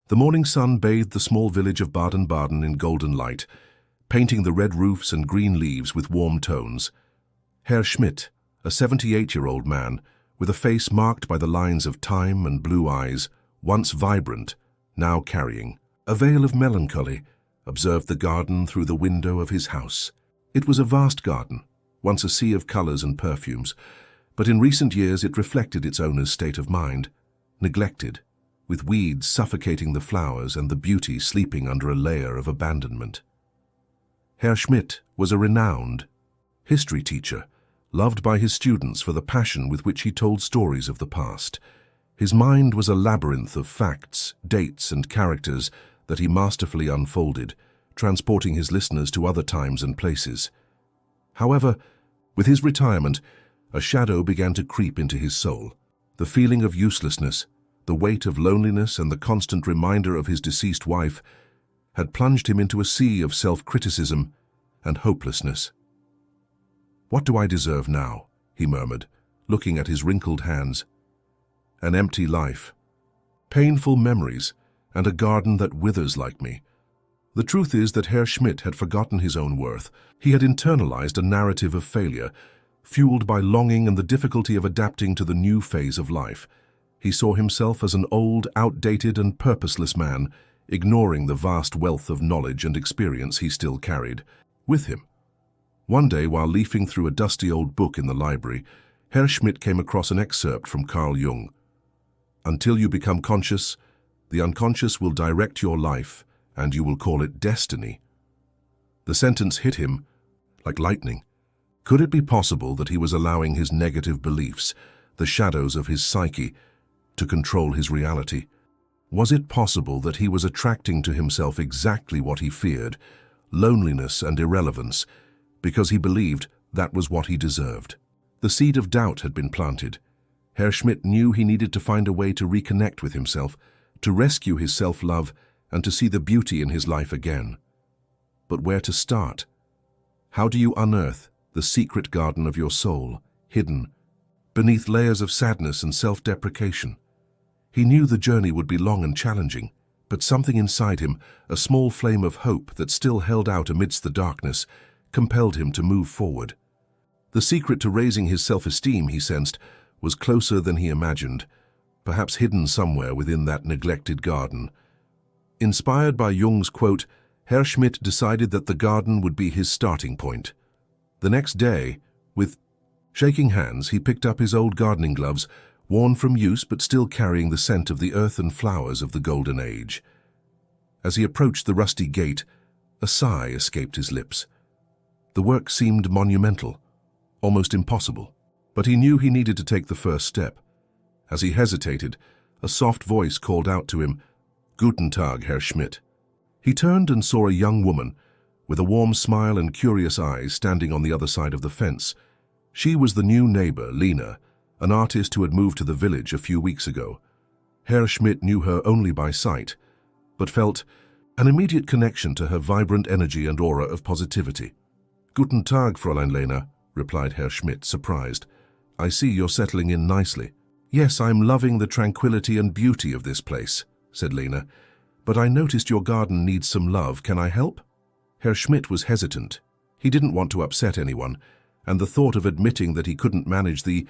The morning sun bathed the small village of Baden-Baden in golden light, painting the red roofs and green leaves with warm tones. Herr Schmidt, a 78-year-old man, with a face marked by the lines of time and blue eyes, once vibrant, now carrying a veil of melancholy, observed the garden through the window of his house. It was a vast garden, once a sea of colors and perfumes, but in recent years it reflected its owner's state of mind, neglected, with weeds suffocating the flowers and the beauty sleeping under a layer of abandonment. Herr Schmidt was a renowned history teacher, loved by his students for the passion with which he told stories of the past. His mind was a labyrinth of facts, dates, and characters that he masterfully unfolded, transporting his listeners to other times and places. However, with his retirement, a shadow began to creep into his soul. The feeling of uselessness, the weight of loneliness, and the constant reminder of his deceased wife had plunged him into a sea of self-criticism and hopelessness. "What do I deserve now?" he murmured, looking at his wrinkled hands. "An empty life, painful memories, and a garden that withers like me." The truth is that Herr Schmidt had forgotten his own worth. He had internalized a narrative of failure, fueled by longing and the difficulty of adapting to the new phase of life. He saw himself as an old, outdated, and purposeless man, ignoring the vast wealth of knowledge and experience he still carried with him. One day, while leafing through a dusty old book in the library, Herr Schmidt came across an excerpt from Carl Jung. "Until you become conscious, the unconscious will direct your life, and you will call it destiny." The sentence hit him like lightning. Could it be possible that he was allowing his negative beliefs, the shadows of his psyche, to control his reality? Was it possible that he was attracting to himself exactly what he feared, loneliness and irrelevance, because he believed that was what he deserved? The seed of doubt had been planted. Herr Schmidt knew he needed to find a way to reconnect with himself, to rescue his self-love, and to see the beauty in his life again. But where to start? How do you unearth the secret garden of your soul, hidden beneath layers of sadness and self-deprecation? He knew the journey would be long and challenging, but something inside him, a small flame of hope that still held out amidst the darkness, compelled him to move forward. The secret to raising his self-esteem, he sensed, was closer than he imagined, perhaps hidden somewhere within that neglected garden. Inspired by Jung's quote, Herr Schmidt decided that the garden would be his starting point. The next day, with shaking hands, he picked up his old gardening gloves, worn from use but still carrying the scent of the earth and flowers of the Golden Age. As he approached the rusty gate, a sigh escaped his lips. The work seemed monumental, almost impossible, but he knew he needed to take the first step. As he hesitated, a soft voice called out to him, "Guten Tag, Herr Schmidt." He turned and saw a young woman, with a warm smile and curious eyes, standing on the other side of the fence. She was the new neighbor, Lena, an artist who had moved to the village a few weeks ago. Herr Schmidt knew her only by sight, but felt an immediate connection to her vibrant energy and aura of positivity. "Guten Tag, Fräulein Lena," replied Herr Schmidt, surprised. "I see you're settling in nicely." "Yes, I'm loving the tranquility and beauty of this place," said Lena. "But I noticed your garden needs some love. Can I help?" Herr Schmidt was hesitant. He didn't want to upset anyone, and the thought of admitting that he couldn't manage the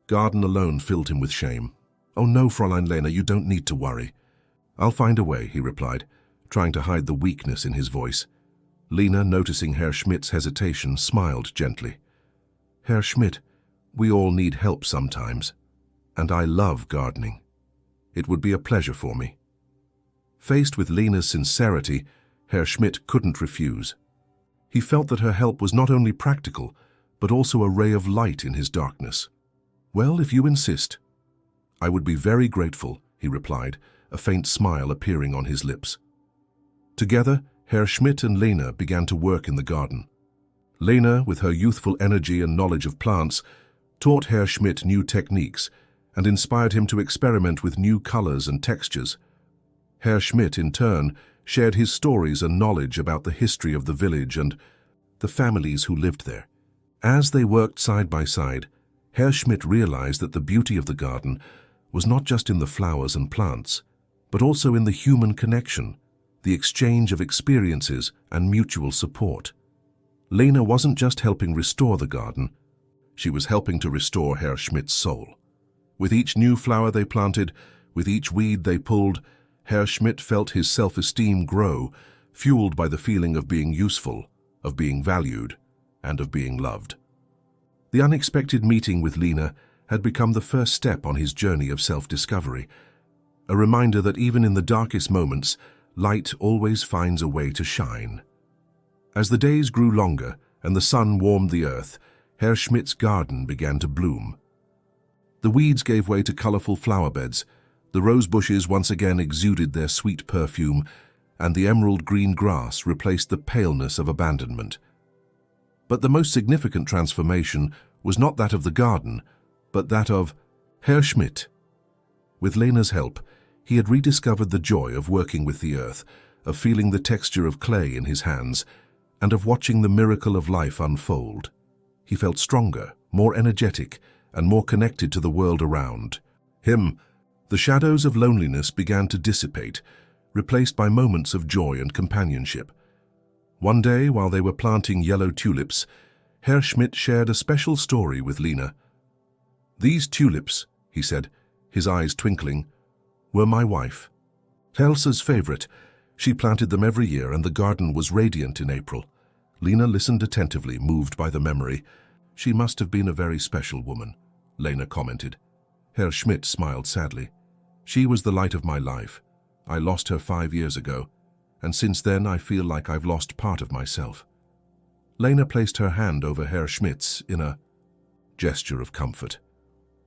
garden alone filled him with shame. "Oh no, Fräulein Lena, you don't need to worry." "I'll find a way," he replied, trying to hide the weakness in his voice. Lena, noticing Herr Schmidt's hesitation, smiled gently. "Herr Schmidt, we all need help sometimes, and I love gardening. It would be a pleasure for me." Faced with Lena's sincerity, Herr Schmidt couldn't refuse. He felt that her help was not only practical, but also a ray of light in his darkness. "Well, if you insist." "I would be very grateful," he replied, a faint smile appearing on his lips. Together, Herr Schmidt and Lena began to work in the garden. Lena, with her youthful energy and knowledge of plants, taught Herr Schmidt new techniques and inspired him to experiment with new colors and textures. Herr Schmidt, in turn, shared his stories and knowledge about the history of the village and the families who lived there. As they worked side by side, Herr Schmidt realized that the beauty of the garden was not just in the flowers and plants, but also in the human connection, the exchange of experiences and mutual support. Lena wasn't just helping restore the garden, she was helping to restore Herr Schmidt's soul. With each new flower they planted, with each weed they pulled, Herr Schmidt felt his self-esteem grow, fueled by the feeling of being useful, of being valued, and of being loved. The unexpected meeting with Lena had become the first step on his journey of self-discovery, a reminder that even in the darkest moments, light always finds a way to shine. As the days grew longer and the sun warmed the earth, Herr Schmidt's garden began to bloom. The weeds gave way to colorful flower beds, the rose bushes once again exuded their sweet perfume, and the emerald green grass replaced the paleness of abandonment. But the most significant transformation was not that of the garden, but that of Herr Schmidt. With Lena's help, he had rediscovered the joy of working with the earth, of feeling the texture of clay in his hands, and of watching the miracle of life unfold. He felt stronger, more energetic, and more connected to the world around him. The shadows of loneliness began to dissipate, replaced by moments of joy and companionship. One day, while they were planting yellow tulips, Herr Schmidt shared a special story with Lena. "These tulips," he said, his eyes twinkling, "were my wife. Elsa's favorite. She planted them every year and the garden was radiant in April." Lena listened attentively, moved by the memory. "She must have been a very special woman," Lena commented. Herr Schmidt smiled sadly. "She was the light of my life. I lost her 5 years ago, and since then I feel like I've lost part of myself." Lena placed her hand over Herr Schmidt's in a gesture of comfort.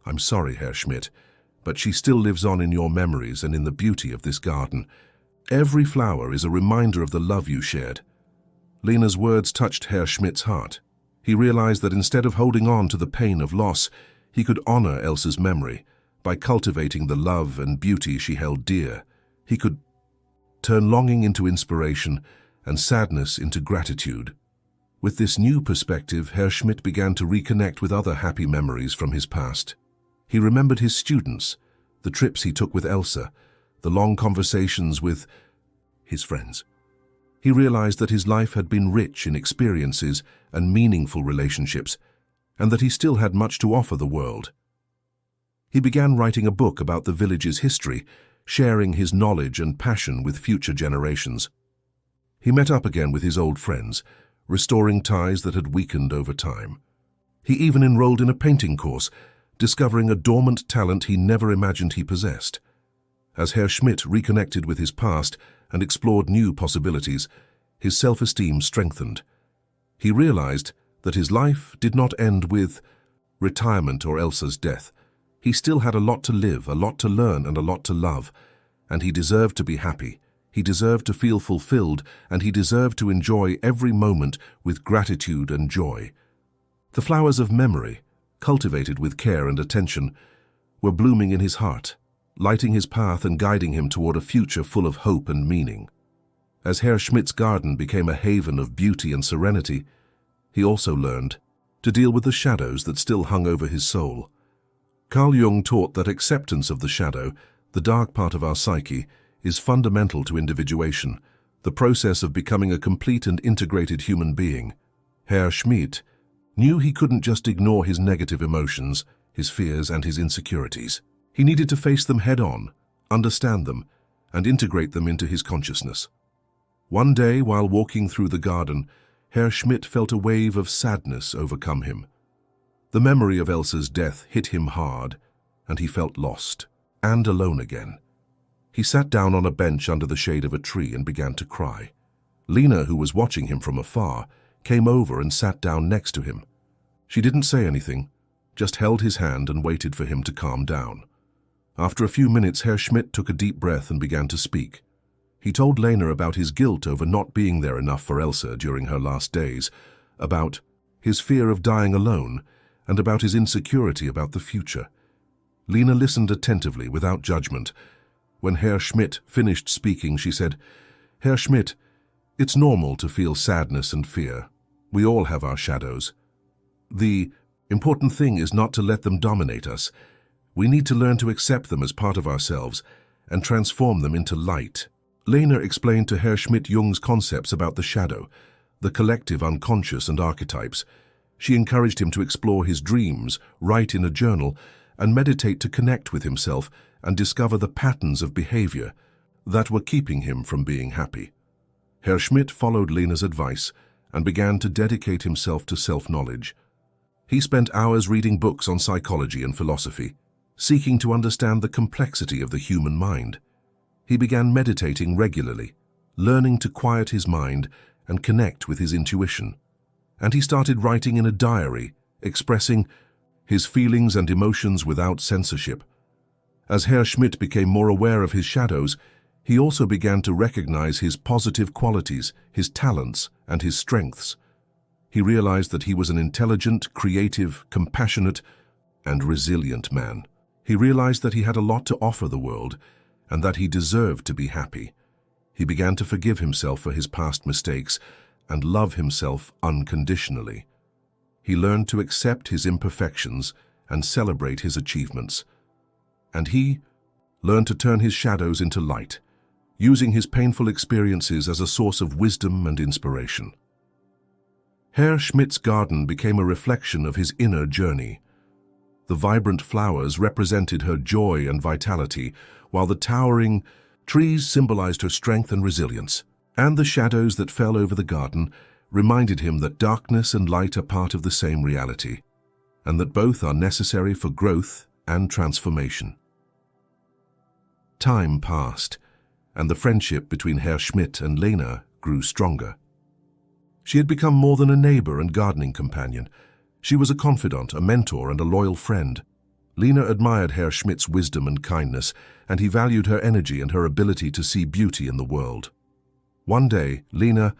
"I'm sorry, Herr Schmidt, but she still lives on in your memories and in the beauty of this garden. Every flower is a reminder of the love you shared." Lena's words touched Herr Schmidt's heart. He realized that instead of holding on to the pain of loss, he could honor Elsa's memory. By cultivating the love and beauty she held dear, he could turn longing into inspiration and sadness into gratitude. With this new perspective, Herr Schmidt began to reconnect with other happy memories from his past. He remembered his students, the trips he took with Elsa, the long conversations with his friends. He realized that his life had been rich in experiences and meaningful relationships, and that he still had much to offer the world. He began writing a book about the village's history, sharing his knowledge and passion with future generations. He met up again with his old friends, restoring ties that had weakened over time. He even enrolled in a painting course, discovering a dormant talent he never imagined he possessed. As Herr Schmidt reconnected with his past and explored new possibilities, his self-esteem strengthened. He realized that his life did not end with retirement or Elsa's death. He still had a lot to live, a lot to learn, and a lot to love, and he deserved to be happy. He deserved to feel fulfilled, and he deserved to enjoy every moment with gratitude and joy. The flowers of memory, cultivated with care and attention, were blooming in his heart, lighting his path and guiding him toward a future full of hope and meaning. As Herr Schmidt's garden became a haven of beauty and serenity, he also learned to deal with the shadows that still hung over his soul. Carl Jung taught that acceptance of the shadow, the dark part of our psyche, is fundamental to individuation, the process of becoming a complete and integrated human being. Herr Schmidt knew he couldn't just ignore his negative emotions, his fears, and his insecurities. He needed to face them head-on, understand them, and integrate them into his consciousness. One day, while walking through the garden, Herr Schmidt felt a wave of sadness overcome him. The memory of Elsa's death hit him hard, and he felt lost and alone again. He sat down on a bench under the shade of a tree and began to cry. Lena, who was watching him from afar, came over and sat down next to him. She didn't say anything, just held his hand and waited for him to calm down. After a few minutes, Herr Schmidt took a deep breath and began to speak. He told Lena about his guilt over not being there enough for Elsa during her last days, about his fear of dying alone, and about his insecurity about the future. Lena listened attentively, without judgment. When Herr Schmidt finished speaking, she said, "Herr Schmidt, it's normal to feel sadness and fear. We all have our shadows. The important thing is not to let them dominate us. We need to learn to accept them as part of ourselves and transform them into light. Lena explained to Herr Schmidt Jung's concepts about the shadow, the collective unconscious and archetypes. She encouraged him to explore his dreams, write in a journal, and meditate to connect with himself and discover the patterns of behavior that were keeping him from being happy. Herr Schmidt followed Lena's advice and began to dedicate himself to self-knowledge. He spent hours reading books on psychology and philosophy, seeking to understand the complexity of the human mind. He began meditating regularly, learning to quiet his mind and connect with his intuition. And he started writing in a diary, expressing his feelings and emotions without censorship. As Herr Schmidt became more aware of his shadows, he also began to recognize his positive qualities, his talents, and his strengths. He realized that he was an intelligent, creative, compassionate, and resilient man. He realized that he had a lot to offer the world, and that he deserved to be happy. He began to forgive himself for his past mistakes and love himself unconditionally. He learned to accept his imperfections and celebrate his achievements. And he learned to turn his shadows into light, using his painful experiences as a source of wisdom and inspiration. Herr Schmidt's garden became a reflection of his inner journey. The vibrant flowers represented her joy and vitality, while the towering trees symbolized her strength and resilience. And the shadows that fell over the garden reminded him that darkness and light are part of the same reality, and that both are necessary for growth and transformation. Time passed, and the friendship between Herr Schmidt and Lena grew stronger. She had become more than a neighbor and gardening companion. She was a confidant, a mentor, and a loyal friend. Lena admired Herr Schmidt's wisdom and kindness, and he valued her energy and her ability to see beauty in the world. One day, Lena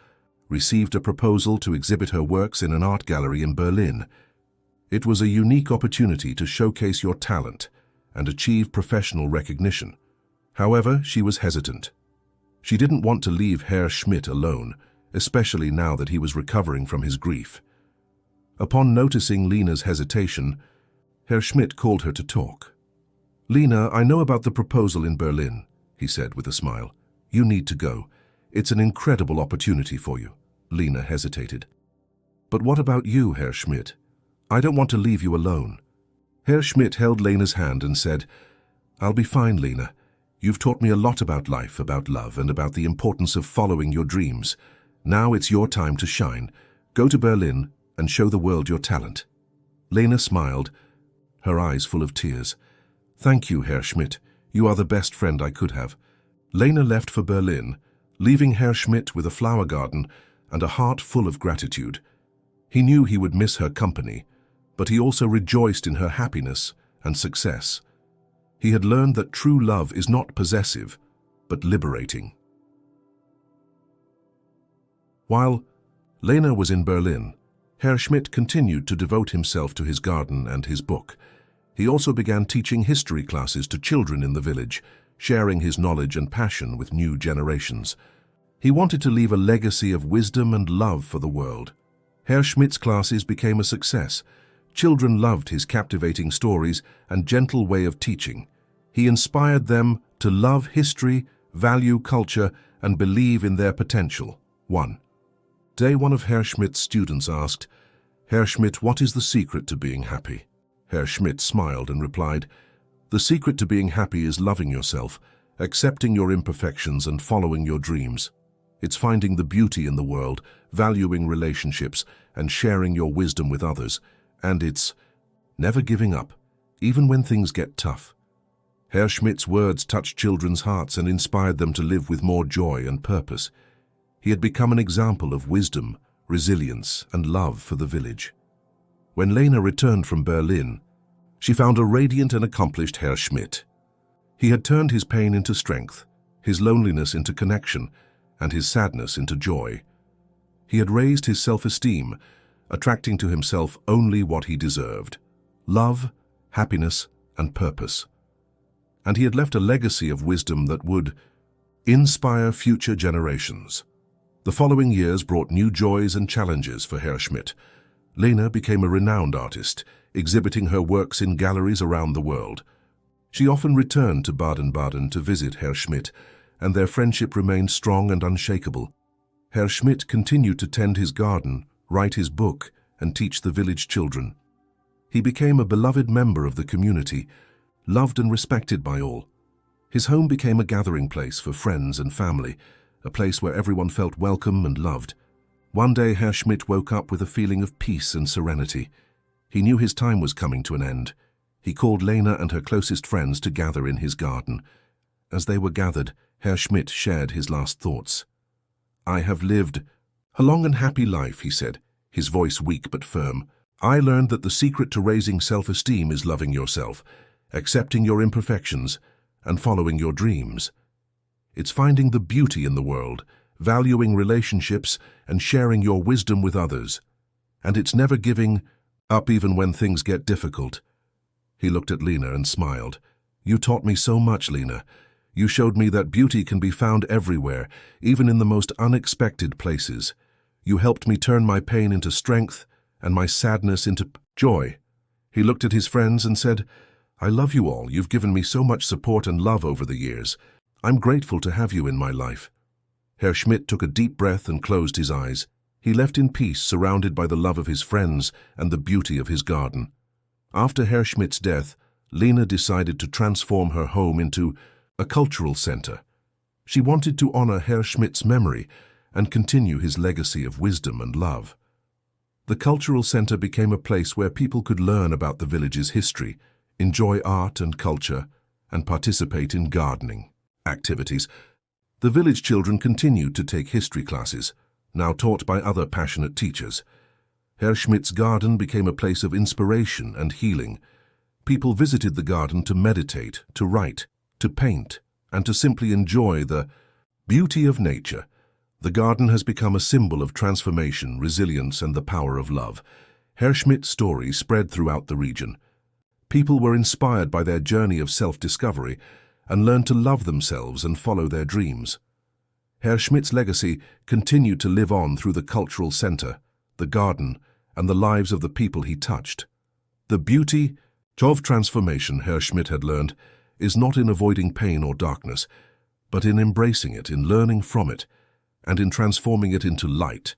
received a proposal to exhibit her works in an art gallery in Berlin. It was a unique opportunity to showcase your talent and achieve professional recognition. However, she was hesitant. She didn't want to leave Herr Schmidt alone, especially now that he was recovering from his grief. Upon noticing Lena's hesitation, Herr Schmidt called her to talk. "Lena, I know about the proposal in Berlin," he said with a smile. "You need to go. It's an incredible opportunity for you." Lena hesitated. "But what about you, Herr Schmidt? I don't want to leave you alone." Herr Schmidt held Lena's hand and said, "I'll be fine, Lena. You've taught me a lot about life, about love, and about the importance of following your dreams. Now it's your time to shine. Go to Berlin and show the world your talent." Lena smiled, her eyes full of tears. "Thank you, Herr Schmidt. You are the best friend I could have." Lena left for Berlin, leaving Herr Schmidt with a flower garden and a heart full of gratitude. He knew he would miss her company, but he also rejoiced in her happiness and success. He had learned that true love is not possessive, but liberating. While Lena was in Berlin, Herr Schmidt continued to devote himself to his garden and his book. He also began teaching history classes to children in the village, sharing his knowledge and passion with new generations. He wanted to leave a legacy of wisdom and love for the world. Herr Schmidt's classes became a success. Children loved his captivating stories and gentle way of teaching. He inspired them to love history, value culture, and believe in their potential. 1. Day one of Herr Schmidt's students asked, "Herr Schmidt, what is the secret to being happy?" Herr Schmidt smiled and replied, "The secret to being happy is loving yourself, accepting your imperfections and following your dreams. It's finding the beauty in the world, valuing relationships, and sharing your wisdom with others. And it's never giving up, even when things get tough." Herr Schmidt's words touched children's hearts and inspired them to live with more joy and purpose. He had become an example of wisdom, resilience, and love for the village. When Lena returned from Berlin, she found a radiant and accomplished Herr Schmidt. He had turned his pain into strength, his loneliness into connection, and his sadness into joy. He had raised his self-esteem, attracting to himself only what he deserved: love, happiness, and purpose. And he had left a legacy of wisdom that would inspire future generations. The following years brought new joys and challenges for Herr Schmidt. Lena became a renowned artist, exhibiting her works in galleries around the world. She often returned to Baden-Baden to visit Herr Schmidt, and their friendship remained strong and unshakable. Herr Schmidt continued to tend his garden, write his book, and teach the village children. He became a beloved member of the community, loved and respected by all. His home became a gathering place for friends and family, a place where everyone felt welcome and loved. One day Herr Schmidt woke up with a feeling of peace and serenity. He knew his time was coming to an end. He called Lena and her closest friends to gather in his garden. As they were gathered, Herr Schmidt shared his last thoughts. "I have lived a long and happy life," he said, his voice weak but firm. "I learned that the secret to raising self-esteem is loving yourself, accepting your imperfections, and following your dreams. It's finding the beauty in the world, valuing relationships, and sharing your wisdom with others. And it's never giving up even when things get difficult." He looked at Lena and smiled. "You taught me so much, Lena. You showed me that beauty can be found everywhere, even in the most unexpected places. You helped me turn my pain into strength and my sadness into joy." He looked at his friends and said, "I love you all. You've given me so much support and love over the years. I'm grateful to have you in my life." Herr Schmidt took a deep breath and closed his eyes. He left in peace, surrounded by the love of his friends and the beauty of his garden. After Herr Schmidt's death, Lena decided to transform her home into a cultural center. She wanted to honor Herr Schmidt's memory and continue his legacy of wisdom and love. The cultural center became a place where people could learn about the village's history, enjoy art and culture, and participate in gardening activities. The village children continued to take history classes, now taught by other passionate teachers. Herr Schmidt's garden became a place of inspiration and healing. People visited the garden to meditate, to write, to paint, and to simply enjoy the beauty of nature. The garden has become a symbol of transformation, resilience, and the power of love. Herr Schmidt's story spread throughout the region. People were inspired by their journey of self-discovery and learned to love themselves and follow their dreams. Herr Schmidt's legacy continued to live on through the cultural center, the garden, and the lives of the people he touched. The beauty of transformation, Herr Schmidt had learned, is not in avoiding pain or darkness, but in embracing it, in learning from it, and in transforming it into light.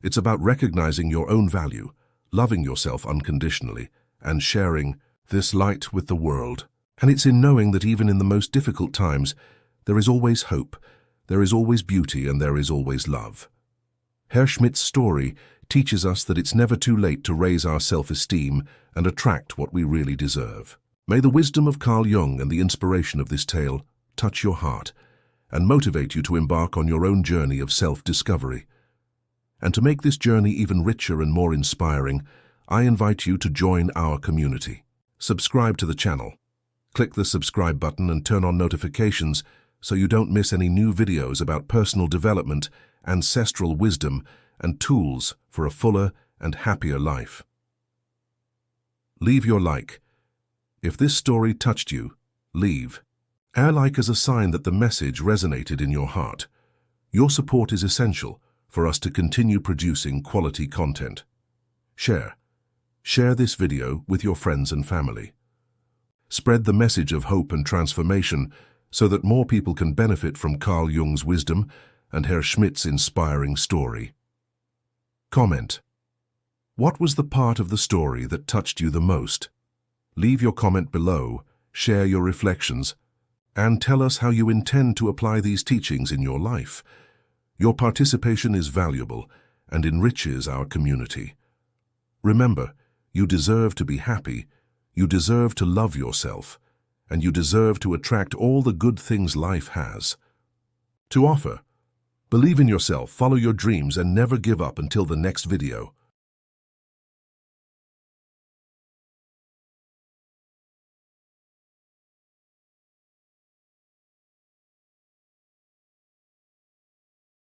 It's about recognizing your own value, loving yourself unconditionally, and sharing this light with the world. And it's in knowing that even in the most difficult times, there is always hope, there is always beauty, and there is always love. Herr Schmidt's story teaches us that it's never too late to raise our self-esteem and attract what we really deserve. May the wisdom of Carl Jung and the inspiration of this tale touch your heart and motivate you to embark on your own journey of self-discovery. And to make this journey even richer and more inspiring, I invite you to join our community. Subscribe to the channel. Click the subscribe button and turn on notifications so you don't miss any new videos about personal development, ancestral wisdom, and tools for a fuller and happier life. Leave your like. If this story touched you, leave a like as a sign that the message resonated in your heart. Your support is essential for us to continue producing quality content. Share this video with your friends and family. Spread the message of hope and transformation so that more people can benefit from Carl Jung's wisdom and Herr Schmidt's inspiring story. Comment. What was the part of the story that touched you the most? Leave your comment below, share your reflections, and tell us how you intend to apply these teachings in your life. Your participation is valuable and enriches our community. Remember, you deserve to be happy, you deserve to love yourself, and you deserve to attract all the good things life has to offer. Believe in yourself, follow your dreams, and never give up until the next video.